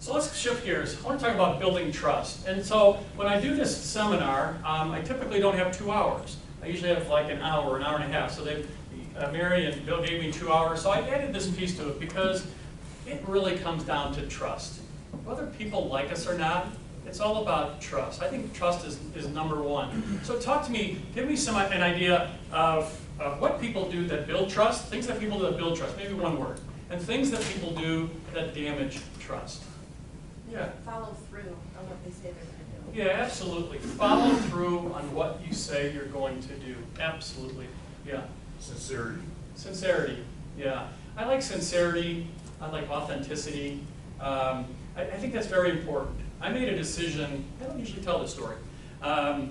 So let's shift gears. I want to talk about building trust. And so when I do this seminar, I typically don't have 2 hours. I usually have like an hour and a half. So Mary and Bill gave me 2 hours. So I added this piece to it because it really comes down to trust. Whether people like us or not, it's all about trust. I think trust is number one. So talk to me, give me an idea of what people do that build trust, things that people do that build trust, maybe one word, and things that people do that damage trust. Yeah. Follow through on what they say they're going to do. Yeah, absolutely. Follow through on what you say you're going to do. Absolutely. Yeah. Sincerity. Sincerity. Yeah. I like sincerity. I like authenticity. I think that's very important. I made a decision. I don't usually tell this story. I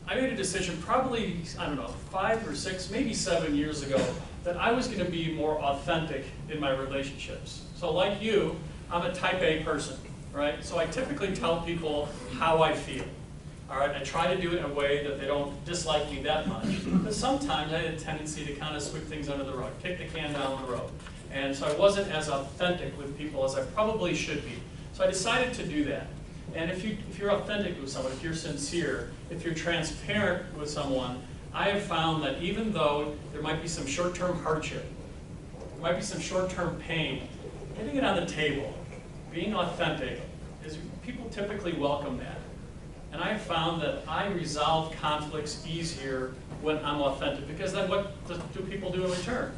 made a decision probably, I don't know, 5 or 6, maybe 7 years ago that I was going to be more authentic in my relationships. So like you, I'm a type A person. Right? So I typically tell people how I feel. All right? I try to do it in a way that they don't dislike me that much. But sometimes I had a tendency to kind of sweep things under the rug, kick the can down the road. And so I wasn't as authentic with people as I probably should be. So I decided to do that. And if you're authentic with someone, if you're sincere, if you're transparent with someone, I have found that even though there might be some short-term hardship, there might be some short-term pain, getting it on the table, being authentic, is people typically welcome that. And I have found that I resolve conflicts easier when I'm authentic, because then what do people do in return?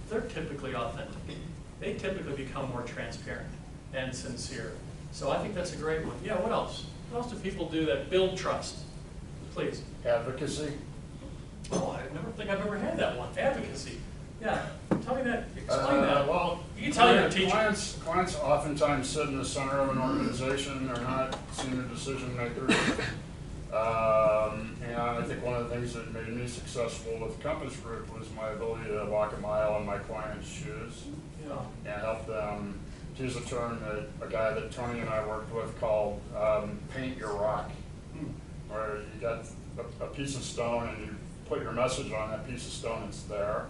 They're typically authentic. They typically become more transparent and sincere. So I think that's a great one. Yeah, what else? What else do people do that build trust? Please. Advocacy. Oh, I never think I've ever had that one. Advocacy. Yeah, tell me that. Explain that. Well, you can tell your teacher. Clients oftentimes sit in the center of an organization. They're not senior decision makers. And I think one of the things that made me successful with Compass Group was my ability to walk a mile in my clients' shoes and help them, to use a term that a guy that Tony and I worked with called paint your rock, where you got a piece of stone and you put your message on that piece of stone, it's there.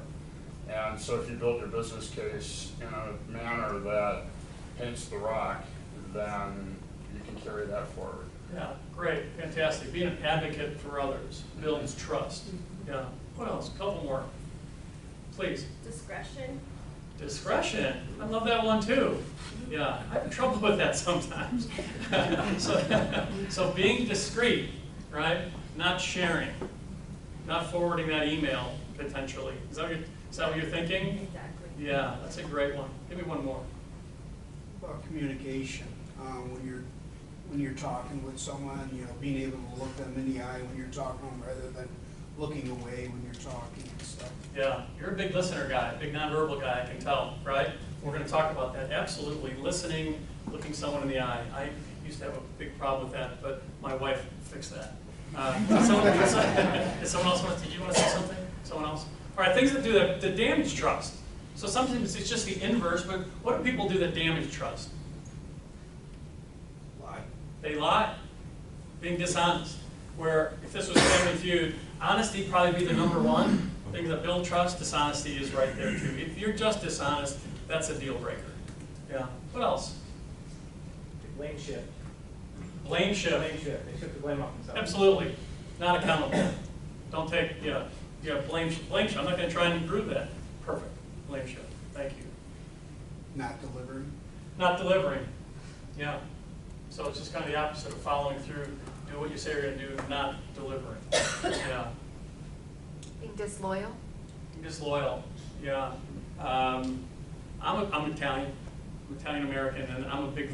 And so if you build your business case in a manner that paints the rock, then you can carry that forward. Yeah, great, fantastic. Being an advocate for others builds trust. Yeah. What else? A couple more. Please. Discretion. Discretion. I love that one too. Yeah, I have trouble with that sometimes. So being discreet, right? Not sharing, not forwarding that email potentially. Is that what you're thinking? Exactly. Yeah, that's a great one. Give me one more. About communication, when you're talking with someone, being able to look them in the eye when you're talking to them rather than looking away when you're talking and stuff. Yeah, you're a big listener guy, big nonverbal guy, I can tell, right? We're going to talk about that. Absolutely, listening, looking someone in the eye. I used to have a big problem with that, but my wife fixed that. Someone else did you want to say something? Someone else? All right, things that do that damage trust. So sometimes it's just the inverse, but what do people do that damage trust? Lie. They lie. Being dishonest. Where if this was Family Feud, honesty probably be the number one. Things that build trust, dishonesty is right there too. If you're just dishonest, that's a deal breaker. Yeah. What else? Blame shift. Blame shift. Blame shift. They shift the blame off themselves. Absolutely. Not accountable. Don't take, blame shift. I'm not going to try and improve that. Perfect. Blame shift. Thank you. Not delivering. Not delivering. Yeah. So it's just kind of the opposite of following through. Do what you say you're going to do, not delivering. Yeah. Being disloyal? Disloyal. Yeah. I'm Italian. I'm Italian American, and I'm a big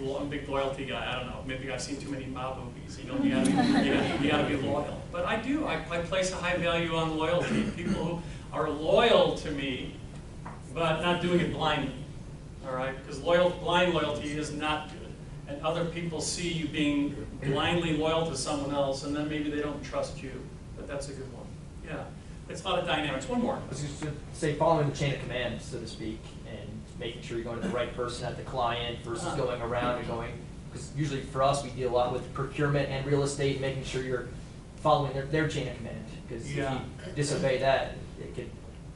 loyalty guy. I don't know. Maybe I've seen too many mob movies. You gotta be loyal. But I do. I place a high value on loyalty. People who are loyal to me, but not doing it blindly. All right? Because blind loyalty is not good. And other people see you being blindly loyal to someone else, and then maybe they don't trust you. But that's a good one. Yeah. It's a lot of dynamics. One more. I was just going to say, following the chain of command, so to speak, and making sure you're going to the right person at the client versus going around and going, because usually for us, we deal a lot with procurement and real estate, making sure you're following their chain of command. Because if you disobey that, it could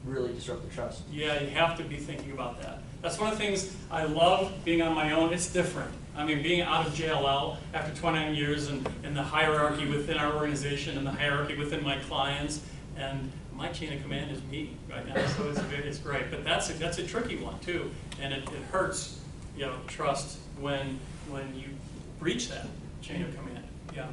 really disrupt the trust. Yeah, you have to be thinking about that. That's one of the things I love being on my own. It's different. I mean, being out of JLL after 29 years and the hierarchy within our organization and the hierarchy within my clients, and my chain of command is me right now, so it's great. But that's a tricky one too, and it hurts, trust when you breach that chain of command. Yeah.